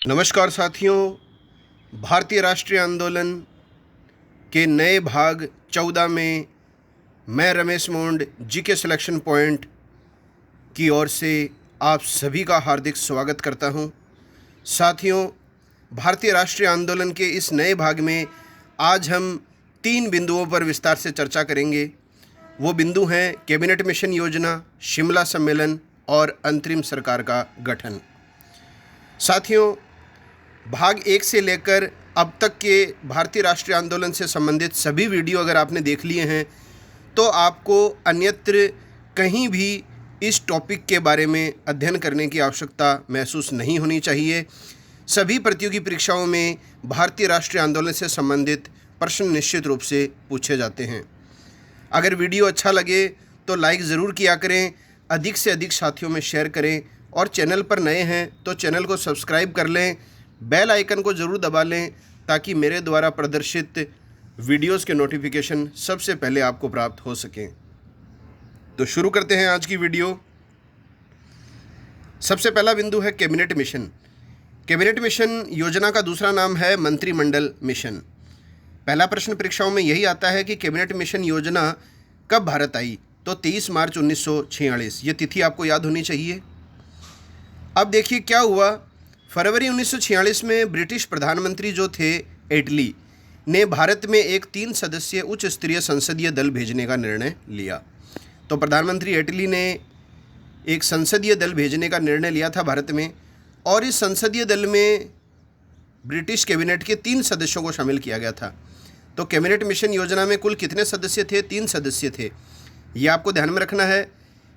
नमस्कार साथियों, भारतीय राष्ट्रीय आंदोलन के नए भाग 14 में मैं रमेश मोंड जीके सिलेक्शन पॉइंट की ओर से आप सभी का हार्दिक स्वागत करता हूं। साथियों, भारतीय राष्ट्रीय आंदोलन के इस नए भाग में आज हम 3 बिंदुओं पर विस्तार से चर्चा करेंगे। वो बिंदु हैं कैबिनेट मिशन योजना, शिमला सम्मेलन और अंतरिम सरकार का गठन। साथियों, भाग 1 से लेकर अब तक के भारतीय राष्ट्रीय आंदोलन से संबंधित सभी वीडियो अगर आपने देख लिए हैं तो आपको अन्यत्र कहीं भी इस टॉपिक के बारे में अध्ययन करने की आवश्यकता महसूस नहीं होनी चाहिए। सभी प्रतियोगी परीक्षाओं में भारतीय राष्ट्रीय आंदोलन से संबंधित प्रश्न निश्चित रूप से पूछे जाते हैं। अगर वीडियो अच्छा लगे तो लाइक ज़रूर किया करें, अधिक से अधिक साथियों में शेयर करें और चैनल पर नए हैं तो चैनल को सब्सक्राइब कर लें, बेल आइकन को ज़रूर दबा लें ताकि मेरे द्वारा प्रदर्शित वीडियोस के नोटिफिकेशन सबसे पहले आपको प्राप्त हो सकें। तो शुरू करते हैं आज की वीडियो। सबसे पहला बिंदु है कैबिनेट मिशन। कैबिनेट मिशन योजना का दूसरा नाम है मंत्रिमंडल मिशन। पहला प्रश्न परीक्षाओं में यही आता है कि कैबिनेट मिशन योजना कब भारत आई, तो 23 मार्च 1946। ये तिथि आपको याद होनी चाहिए। अब देखिए क्या हुआ। फरवरी 1946 में ब्रिटिश प्रधानमंत्री जो थे एटली ने भारत में एक 3 सदस्यीय उच्च स्तरीय संसदीय दल भेजने का निर्णय लिया। तो प्रधानमंत्री एटली ने एक संसदीय दल भेजने का निर्णय लिया था भारत में, और इस संसदीय दल में ब्रिटिश कैबिनेट के 3 सदस्यों को शामिल किया गया था। तो कैबिनेट मिशन योजना में कुल कितने सदस्य थे? 3 सदस्य थे। ये आपको ध्यान में रखना है।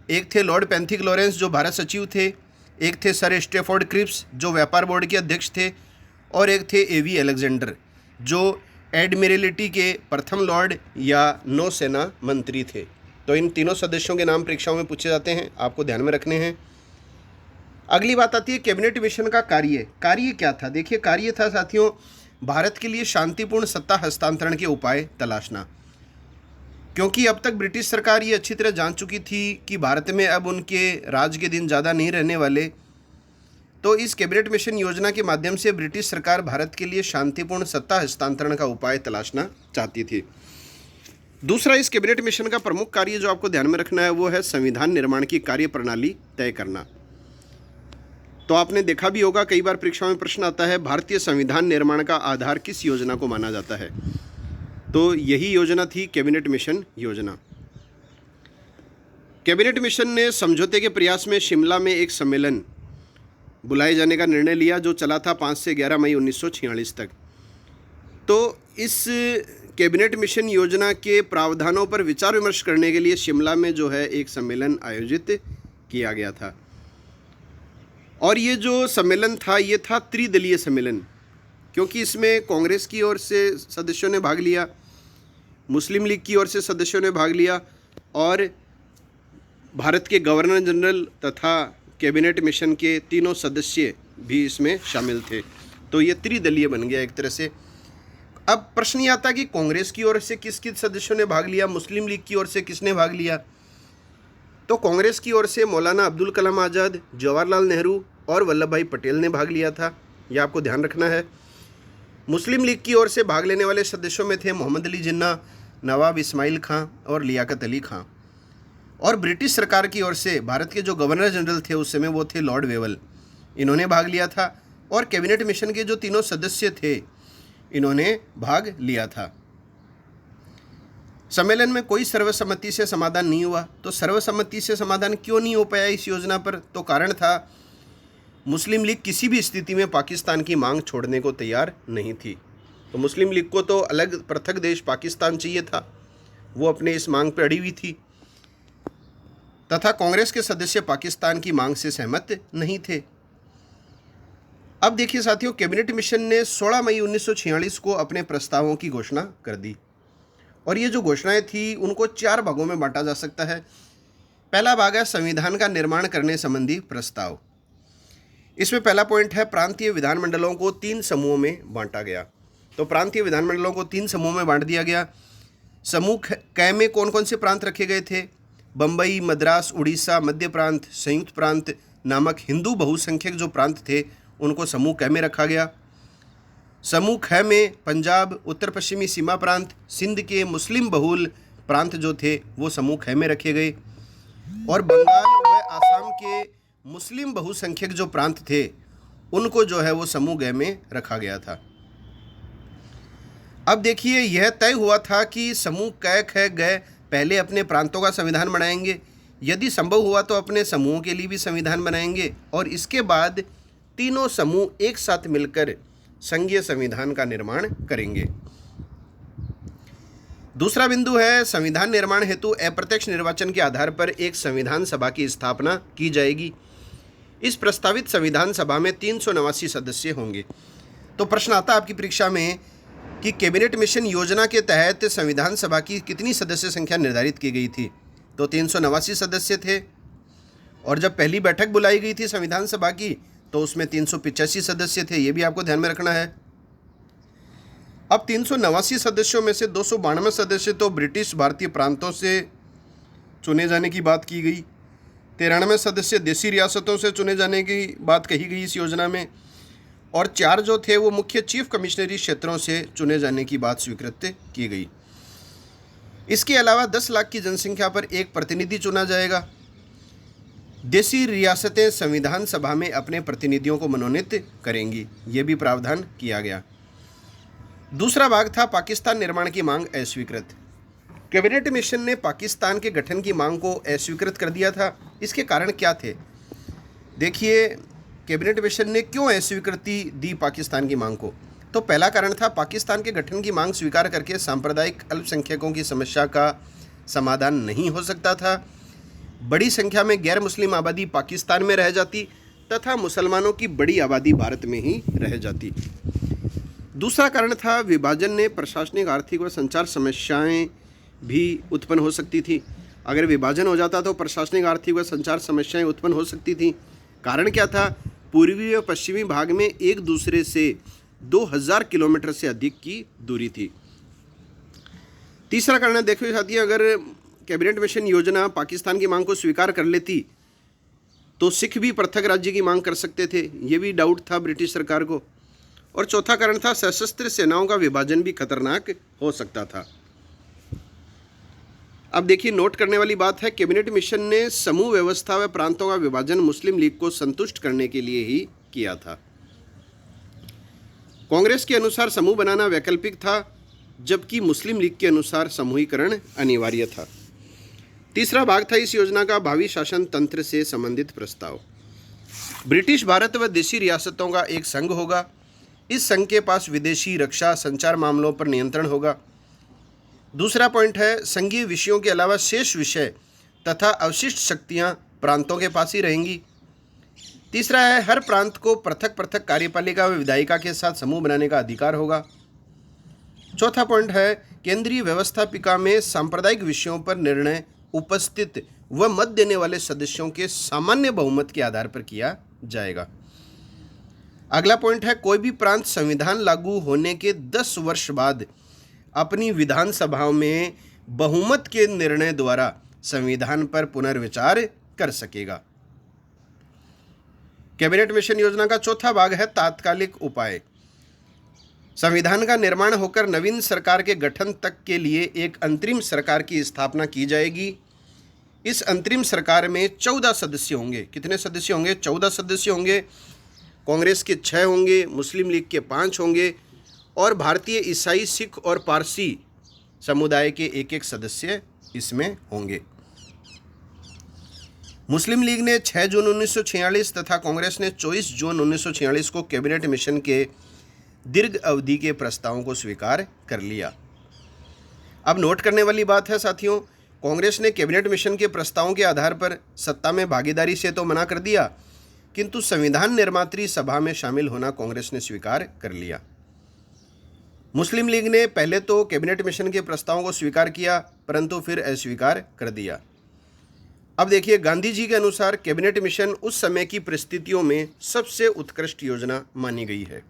एक थे लॉर्ड पैंथिक लॉरेंस जो भारत सचिव थे, एक थे सर स्टैफोर्ड क्रिप्स जो व्यापार बोर्ड के अध्यक्ष थे, और एक थे एवी अलेक्जेंडर जो एडमिरलिटी के प्रथम लॉर्ड या नौसेना मंत्री थे। तो इन तीनों सदस्यों के नाम परीक्षाओं में पूछे जाते हैं, आपको ध्यान में रखने हैं। अगली बात आती है कैबिनेट मिशन का कार्य। कार्य क्या था? देखिए, कार्य था साथियों भारत के लिए शांतिपूर्ण सत्ता हस्तांतरण के उपाय तलाशना। क्योंकि अब तक ब्रिटिश सरकार ये अच्छी तरह जान चुकी थी कि भारत में अब उनके राज के दिन ज़्यादा नहीं रहने वाले, तो इस कैबिनेट मिशन योजना के माध्यम से ब्रिटिश सरकार भारत के लिए शांतिपूर्ण सत्ता हस्तांतरण का उपाय तलाशना चाहती थी। दूसरा, इस कैबिनेट मिशन का प्रमुख कार्य जो आपको ध्यान में रखना है वो है संविधान निर्माण की कार्यप्रणाली तय करना। तो आपने देखा भी होगा, कई बार परीक्षाओं में प्रश्न आता है भारतीय संविधान निर्माण का आधार किस योजना को माना जाता है, तो यही योजना थी कैबिनेट मिशन योजना। कैबिनेट मिशन ने समझौते के प्रयास में शिमला में एक सम्मेलन बुलाए जाने का निर्णय लिया जो चला था 5 से 11 मई 1946 तक। तो इस कैबिनेट मिशन योजना के प्रावधानों पर विचार विमर्श करने के लिए शिमला में जो है एक सम्मेलन आयोजित किया गया था। और ये जो सम्मेलन था ये था त्रिदलीय सम्मेलन, क्योंकि इसमें कांग्रेस की ओर से सदस्यों ने भाग लिया, मुस्लिम लीग की ओर से सदस्यों ने भाग लिया, और भारत के गवर्नर जनरल तथा कैबिनेट मिशन के तीनों सदस्य भी इसमें शामिल थे। तो ये त्रिदलीय बन गया एक तरह से। अब प्रश्न ये आता कि कांग्रेस की ओर से किस किस सदस्यों ने भाग लिया, मुस्लिम लीग की ओर से किसने भाग लिया। तो कांग्रेस की ओर से मौलाना अब्दुल कलाम आज़ाद, जवाहरलाल नेहरू और वल्लभ भाई पटेल ने भाग लिया था, यह आपको ध्यान रखना है। मुस्लिम लीग की ओर से भाग लेने वाले सदस्यों में थे मोहम्मद अली जिन्ना, नवाब इस्माइल खां और लियाकत अली खां। और ब्रिटिश सरकार की ओर से भारत के जो गवर्नर जनरल थे उस समय वो थे लॉर्ड वेवल, इन्होंने भाग लिया था। और कैबिनेट मिशन के जो तीनों सदस्य थे इन्होंने भाग लिया था। सम्मेलन में कोई सर्वसम्मति से समाधान नहीं हुआ। तो सर्वसम्मति से समाधान क्यों नहीं हो पाया इस योजना पर? तो कारण था मुस्लिम लीग किसी भी स्थिति में पाकिस्तान की मांग छोड़ने को तैयार नहीं थी। तो मुस्लिम लीग को तो अलग पृथक देश पाकिस्तान चाहिए था, वो अपने इस मांग पर अड़ी हुई थी, तथा कांग्रेस के सदस्य पाकिस्तान की मांग से सहमत नहीं थे। अब देखिए साथियों, कैबिनेट मिशन ने 16 मई 1946 को अपने प्रस्तावों की घोषणा कर दी, और ये जो घोषणाएं थी उनको 4 भागों में बांटा जा सकता है। पहला भाग है संविधान का निर्माण करने संबंधी प्रस्ताव। इसमें पहला पॉइंट है प्रांतीय विधानमंडलों को 3 समूहों में बांटा गया। तो प्रांतीय विधानमंडलों को 3 समूहों में बांट दिया गया। समूह क में कौन कौन से प्रांत रखे गए थे? बम्बई, मद्रास, उड़ीसा, मध्य प्रांत, संयुक्त प्रांत नामक हिंदू बहुसंख्यक जो प्रांत थे उनको समूह क में रखा गया। समूह ख में पंजाब, उत्तर पश्चिमी सीमा प्रांत, सिंध के मुस्लिम बहुल प्रांत जो थे वो समूह ख में रखे गए, और बंगाल व आसाम के मुस्लिम बहुसंख्यक जो प्रांत थे उनको जो है वो समूह ग में रखा गया था। अब देखिए, यह तय हुआ था कि समूह क, ख, ग पहले अपने प्रांतों का संविधान बनाएंगे, यदि संभव हुआ तो अपने समूहों के लिए भी संविधान बनाएंगे, और इसके बाद तीनों समूह एक साथ मिलकर संघीय संविधान का निर्माण करेंगे। दूसरा बिंदु है, संविधान निर्माण हेतु अप्रत्यक्ष निर्वाचन के आधार पर एक संविधान सभा की स्थापना की जाएगी। इस प्रस्तावित संविधान सभा में 389 सदस्य होंगे। तो प्रश्न आता है आपकी परीक्षा में कि कैबिनेट मिशन योजना के तहत संविधान सभा की कितनी सदस्य संख्या निर्धारित की गई थी? तो 389 सदस्य थे, और जब पहली बैठक बुलाई गई थी संविधान सभा की तो उसमें 385 सदस्य थे। ये भी आपको ध्यान में रखना है। अब 389 सदस्यों में से 292 सदस्य तो ब्रिटिश भारतीय प्रांतों से चुने जाने की बात की गई, 93 सदस्य देसी रियासतों से चुने जाने की बात कही गई इस योजना में, और 4 जो थे वो मुख्य चीफ कमिश्नरी क्षेत्रों से चुने जाने की बात स्वीकृत की गई। इसके अलावा 10 लाख की जनसंख्या पर एक प्रतिनिधि चुना जाएगा। देसी रियासतें संविधान सभा में अपने प्रतिनिधियों को मनोनीत करेंगी, ये भी प्रावधान किया गया। दूसरा भाग था पाकिस्तान निर्माण की मांग अस्वीकृत। कैबिनेट मिशन ने पाकिस्तान के गठन की मांग को अस्वीकृत कर दिया था। इसके कारण क्या थे? देखिए, कैबिनेट मिशन ने क्यों अस्वीकृति दी पाकिस्तान की मांग को? तो पहला कारण था, पाकिस्तान के गठन की मांग स्वीकार करके सांप्रदायिक अल्पसंख्यकों की समस्या का समाधान नहीं हो सकता था। बड़ी संख्या में गैर मुस्लिम आबादी पाकिस्तान में रह जाती तथा मुसलमानों की बड़ी आबादी भारत में ही रह जाती। दूसरा कारण था, विभाजन ने प्रशासनिक, आर्थिक व संचार समस्याएं भी उत्पन्न हो सकती थी। अगर विभाजन हो जाता तो प्रशासनिक, आर्थिक व संचार समस्याएं उत्पन्न हो सकती थी। कारण क्या था? पूर्वी व पश्चिमी भाग में एक दूसरे से 2000 किलोमीटर से अधिक की दूरी थी। तीसरा कारण, देखो साथियों, अगर कैबिनेट मिशन योजना पाकिस्तान की मांग को स्वीकार कर लेती तो सिख भी पृथक राज्य की मांग कर सकते थे, ये भी डाउट था ब्रिटिश सरकार को। और चौथा कारण था, सशस्त्र सेनाओं का विभाजन भी खतरनाक हो सकता था। अब देखिए, नोट करने वाली बात है, कैबिनेट मिशन ने समूह व्यवस्था व प्रांतों का विभाजन मुस्लिम लीग को संतुष्ट करने के लिए ही किया था। कांग्रेस के अनुसार समूह बनाना वैकल्पिक था, जबकि मुस्लिम लीग के अनुसार समूहीकरण अनिवार्य था। तीसरा भाग था इस योजना का भावी शासन तंत्र से संबंधित प्रस्ताव। ब्रिटिश भारत व देशी रियासतों का एक संघ होगा। इस संघ के पास विदेशी, रक्षा, संचार मामलों पर नियंत्रण होगा। दूसरा पॉइंट है, संघीय विषयों के अलावा शेष विषय तथा अवशिष्ट शक्तियां प्रांतों के पास ही रहेंगी। तीसरा है, हर प्रांत को पृथक पृथक कार्यपालिका व विधायिका के साथ समूह बनाने का अधिकार होगा। चौथा पॉइंट है, केंद्रीय व्यवस्थापिका में सांप्रदायिक विषयों पर निर्णय उपस्थित व मत देने वाले सदस्यों के सामान्य बहुमत के आधार पर किया जाएगा। अगला पॉइंट है, कोई भी प्रांत संविधान लागू होने के 10 वर्ष बाद अपनी विधानसभाओं में बहुमत के निर्णय द्वारा संविधान पर पुनर्विचार कर सकेगा। कैबिनेट मिशन योजना का चौथा भाग है तात्कालिक उपाय। संविधान का निर्माण होकर नवीन सरकार के गठन तक के लिए एक अंतरिम सरकार की स्थापना की जाएगी। इस अंतरिम सरकार में 14 सदस्य होंगे। कितने सदस्य होंगे? 14 सदस्य होंगे। कांग्रेस के 6 होंगे, मुस्लिम लीग के 5 होंगे, और भारतीय, ईसाई, सिख और पारसी समुदाय के एक एक सदस्य इसमें होंगे। मुस्लिम लीग ने 6 जून 1946 तथा कांग्रेस ने 24 जून 1946 को कैबिनेट मिशन के दीर्घ अवधि के प्रस्तावों को स्वीकार कर लिया। अब नोट करने वाली बात है साथियों, कांग्रेस ने कैबिनेट मिशन के प्रस्तावों के आधार पर सत्ता में भागीदारी से तो मना कर दिया, किंतु संविधान निर्मात्री सभा में शामिल होना कांग्रेस ने स्वीकार कर लिया। मुस्लिम लीग ने पहले तो कैबिनेट मिशन के प्रस्तावों को स्वीकार किया, परंतु फिर अस्वीकार कर दिया। अब देखिए, गांधी जी के अनुसार कैबिनेट मिशन उस समय की परिस्थितियों में सबसे उत्कृष्ट योजना मानी गई है।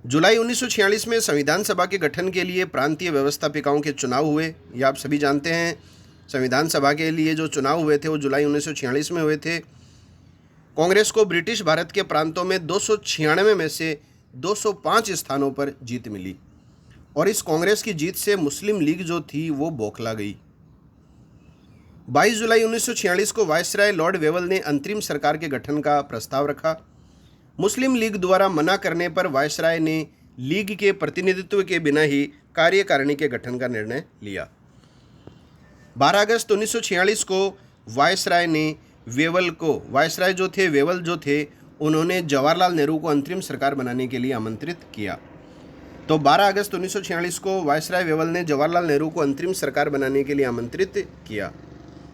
जुलाई 1946 में संविधान सभा के गठन के लिए प्रांतीय व्यवस्थापिकाओं के चुनाव हुए। ये आप सभी जानते हैं, संविधान सभा के लिए जो चुनाव हुए थे वो जुलाई 1946 में हुए थे। कांग्रेस को ब्रिटिश भारत के प्रांतों में 296 में से 205 स्थानों पर जीत मिली और इस कांग्रेस की जीत से मुस्लिम लीग जो थी वो बौखला गई। 22 जुलाई 1946 को वायसराय लॉर्ड वेवल ने अंतरिम सरकार के गठन का प्रस्ताव रखा। मुस्लिम लीग द्वारा मना करने पर वायसराय ने लीग के प्रतिनिधित्व के बिना ही कार्यकारिणी के गठन का निर्णय लिया। 12 अगस्त 1946 को वायसराय ने वायसराय वेवल जो थे उन्होंने जवाहरलाल नेहरू को अंतरिम सरकार बनाने के लिए आमंत्रित किया। तो 12 अगस्त 1946 को वायसराय वेवल ने जवाहरलाल नेहरू को अंतरिम सरकार बनाने के लिए आमंत्रित किया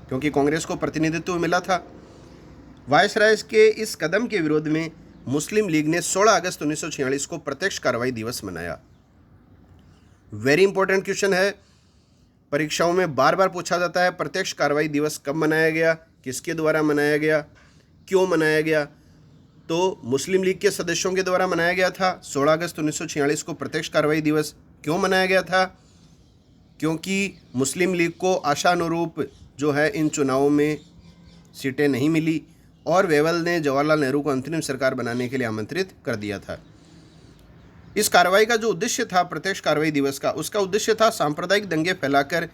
क्योंकि कांग्रेस को प्रतिनिधित्व मिला था। वायसराय के इस कदम के विरोध में मुस्लिम लीग ने 16 अगस्त 1946 को प्रत्यक्ष कार्रवाई दिवस मनाया। वेरी इंपॉर्टेंट क्वेश्चन है, परीक्षाओं में बार बार पूछा जाता है प्रत्यक्ष कार्रवाई दिवस कब मनाया गया, किसके द्वारा मनाया गया, क्यों मनाया गया। तो मुस्लिम लीग के सदस्यों के द्वारा मनाया गया था। 16 अगस्त 1946 को प्रत्यक्ष कार्रवाई दिवस क्यों मनाया गया था? क्योंकि मुस्लिम लीग को आशानुरूप जो है इन चुनावों में सीटें नहीं मिली और वेवल ने जवाहरलाल नेहरू को अंतरिम सरकार बनाने के लिए आमंत्रित कर दिया था। इस कार्रवाई का जो उद्देश्य था प्रत्यक्ष कार्रवाई दिवस का, उसका उद्देश्य था सांप्रदायिक दंगे फैलाकर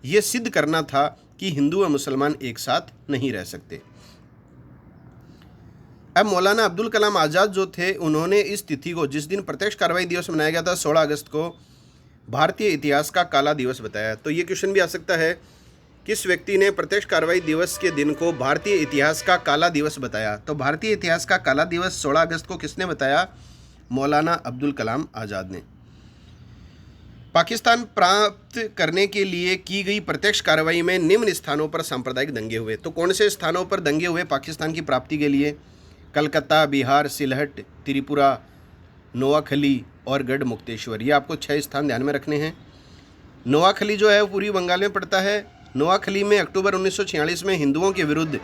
यह सिद्ध करना था कि हिंदू व मुसलमान एक साथ नहीं रह सकते। अब मौलाना अब्दुल कलाम आज़ाद जो थे उन्होंने इस तिथि को, जिस दिन प्रत्यक्ष कार्रवाई दिवस मनाया गया था 16 अगस्त को, भारतीय इतिहास का काला दिवस बताया। तो ये क्वेश्चन भी आ सकता है, किस व्यक्ति ने प्रत्यक्ष कार्रवाई दिवस के दिन को भारतीय इतिहास का काला दिवस बताया? तो भारतीय इतिहास का काला दिवस 16 अगस्त को किसने बताया? मौलाना अब्दुल कलाम आज़ाद ने। पाकिस्तान प्राप्त करने के लिए की गई प्रत्यक्ष कार्रवाई में निम्न स्थानों पर सांप्रदायिक दंगे हुए। तो कौन से स्थानों पर दंगे हुए पाकिस्तान की प्राप्ति के लिए? कलकत्ता, बिहार, सिलहट, त्रिपुरा, नोआखली और गढ़ मुक्तेश्वर। ये आपको 6 स्थान ध्यान में रखने हैं। नोआखली जो है वो पूर्वी बंगाल में पड़ता है। नोआखली में अक्टूबर 1946 में हिंदुओं के विरुद्ध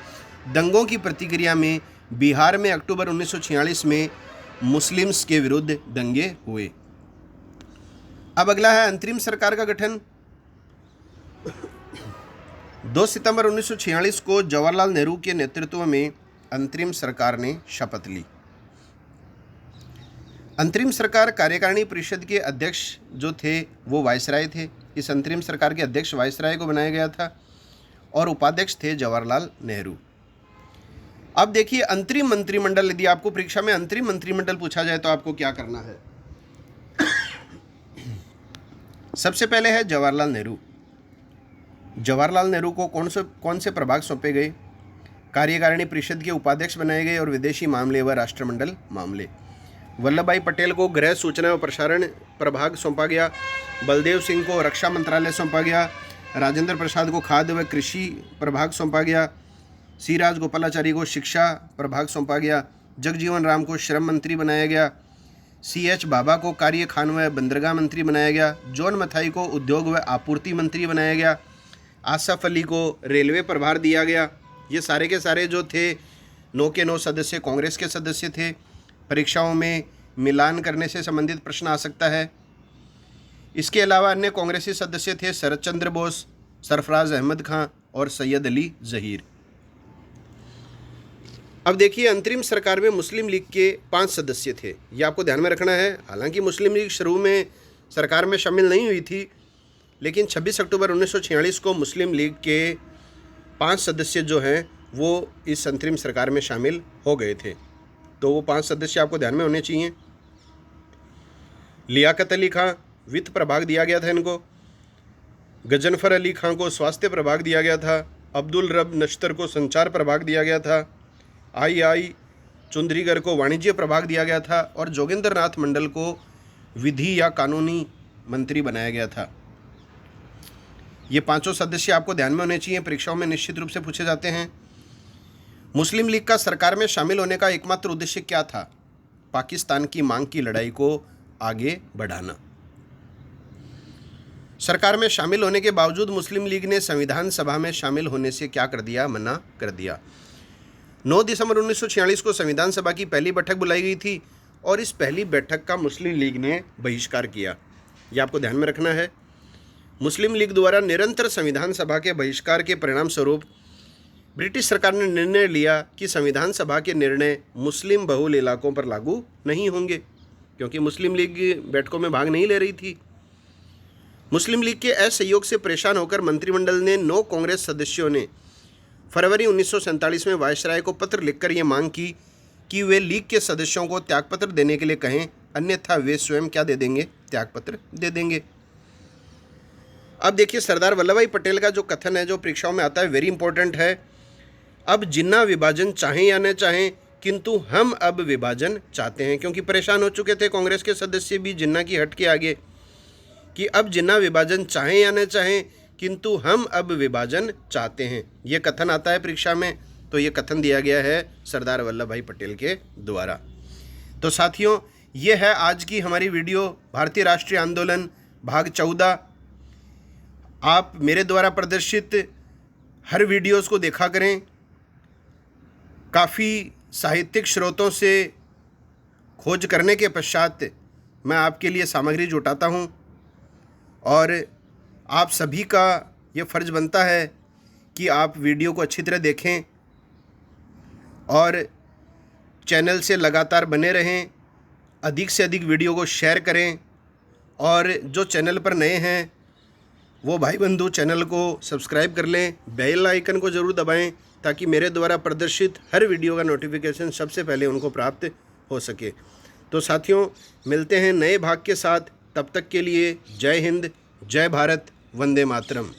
दंगों की प्रतिक्रिया में बिहार में अक्टूबर 1946 में मुस्लिम्स के विरुद्ध दंगे हुए। अब अगला है अंतरिम सरकार का गठन। 2 सितंबर 1946 को जवाहरलाल नेहरू के नेतृत्व में अंतरिम सरकार ने शपथ ली। अंतरिम सरकार कार्यकारिणी परिषद के अध्यक्ष जो थे वो वायसराय थे। इस अंतरिम सरकार के अध्यक्ष वायसराय को बनाया गया था और उपाध्यक्ष थे जवाहरलाल नेहरू। अब देखिए अंतरिम मंत्रिमंडल, यदि आपको परीक्षा में अंतरिम मंत्रिमंडल पूछा जाए तो आपको क्या करना है? सबसे पहले है जवाहरलाल नेहरू। जवाहरलाल नेहरू को कौन से प्रभाग सौंपे गए? कार्यकारिणी परिषद के उपाध्यक्ष बनाए गए और विदेशी मामले व राष्ट्रमंडल मामले। वल्लभ भाई पटेल को गृह, सूचना व प्रसारण प्रभाग सौंपा गया। बलदेव सिंह को रक्षा मंत्रालय सौंपा गया। राजेंद्र प्रसाद को खाद्य व कृषि प्रभाग सौंपा गया। सी राजगोपालाचारी को शिक्षा प्रभाग सौंपा गया। जगजीवन राम को श्रम मंत्री बनाया गया। CH बाबा को कार्य, खान व बंदरगाह मंत्री बनाया गया। जॉन मथाई को उद्योग व आपूर्ति मंत्री बनाया गया। आसफ अली को रेलवे प्रभार दिया गया। ये सारे के सारे जो थे 9 के 9 सदस्य कांग्रेस के सदस्य थे। परीक्षाओं में मिलान करने से संबंधित प्रश्न आ सकता है। इसके अलावा अन्य कांग्रेसी सदस्य थे शरद चंद्र बोस, सरफराज अहमद खां और सैयद अली जहीर। अब देखिए अंतरिम सरकार में मुस्लिम लीग के 5 सदस्य थे, ये आपको ध्यान में रखना है। हालांकि मुस्लिम लीग शुरू में सरकार में शामिल नहीं हुई थी, लेकिन 26 अक्टूबर 1946 को मुस्लिम लीग के 5 सदस्य जो हैं वो इस अंतरिम सरकार में शामिल हो गए थे। तो वो 5 सदस्य आपको ध्यान में होने चाहिए। लियाकत अली खां, वित्त प्रभाग दिया गया था इनको। गजनफर अली खां को स्वास्थ्य प्रभाग दिया गया था। अब्दुल रब नश्तर को संचार प्रभाग दिया गया था। आई चुंदरीगर को वाणिज्य प्रभाग दिया गया था और जोगेंद्र नाथ मंडल को विधि या कानूनी मंत्री बनाया गया था। ये 5 सदस्य आपको ध्यान में होने चाहिए, परीक्षाओं में निश्चित रूप से पूछे जाते हैं। मुस्लिम लीग का सरकार में शामिल होने का एकमात्र उद्देश्य क्या था? पाकिस्तान की मांग की लड़ाई को आगे बढ़ाना। सरकार में शामिल होने के बावजूद मुस्लिम लीग ने संविधान सभा में शामिल होने से क्या कर दिया? मना कर दिया। 9 दिसंबर 1946 को संविधान सभा की पहली बैठक बुलाई गई थी और इस पहली बैठक का मुस्लिम लीग ने बहिष्कार किया। यह आपको ध्यान में रखना है। मुस्लिम लीग द्वारा निरंतर संविधान सभा के बहिष्कार के परिणाम स्वरूप ब्रिटिश सरकार ने निर्णय लिया कि संविधान सभा के निर्णय मुस्लिम बहुल इलाकों पर लागू नहीं होंगे, क्योंकि मुस्लिम लीग बैठकों में भाग नहीं ले रही थी। मुस्लिम लीग के असहयोग से परेशान होकर मंत्रिमंडल ने 9 कांग्रेस सदस्यों ने फरवरी 1947 में वायसराय को पत्र लिखकर ये मांग की कि वे लीग के सदस्यों को त्यागपत्र देने के लिए कहें, अन्यथा वे स्वयं क्या दे देंगे, त्यागपत्र दे देंगे। अब देखिए सरदार वल्लभ भाई पटेल का जो कथन है, जो परीक्षाओं में आता है, वेरी इंपॉर्टेंट है। अब जिन्ना विभाजन चाहें या न चाहें, किंतु हम अब विभाजन चाहते हैं, क्योंकि परेशान हो चुके थे कांग्रेस के सदस्य भी जिन्ना की हट के आगे कि अब जिन्ना विभाजन चाहें या न चाहें, किंतु हम अब विभाजन चाहते हैं। ये कथन आता है परीक्षा में, तो ये कथन दिया गया है सरदार वल्लभ भाई पटेल के द्वारा। तो साथियों, ये है आज की हमारी वीडियो, भारतीय राष्ट्रीय आंदोलन भाग 14। आप मेरे द्वारा प्रदर्शित हर वीडियोस को देखा करें। काफ़ी साहित्यिक स्रोतों से खोज करने के पश्चात मैं आपके लिए सामग्री जुटाता हूं, और आप सभी का ये फ़र्ज़ बनता है कि आप वीडियो को अच्छी तरह देखें और चैनल से लगातार बने रहें, अधिक से अधिक वीडियो को शेयर करें, और जो चैनल पर नए हैं वो भाई बंधु चैनल को सब्सक्राइब कर लें, बेल आइकन को ज़रूर दबाएं, ताकि मेरे द्वारा प्रदर्शित हर वीडियो का नोटिफिकेशन सबसे पहले उनको प्राप्त हो सके। तो साथियों, मिलते हैं नए भाग के साथ, तब तक के लिए जय हिंद, जय भारत, वंदे मातरम।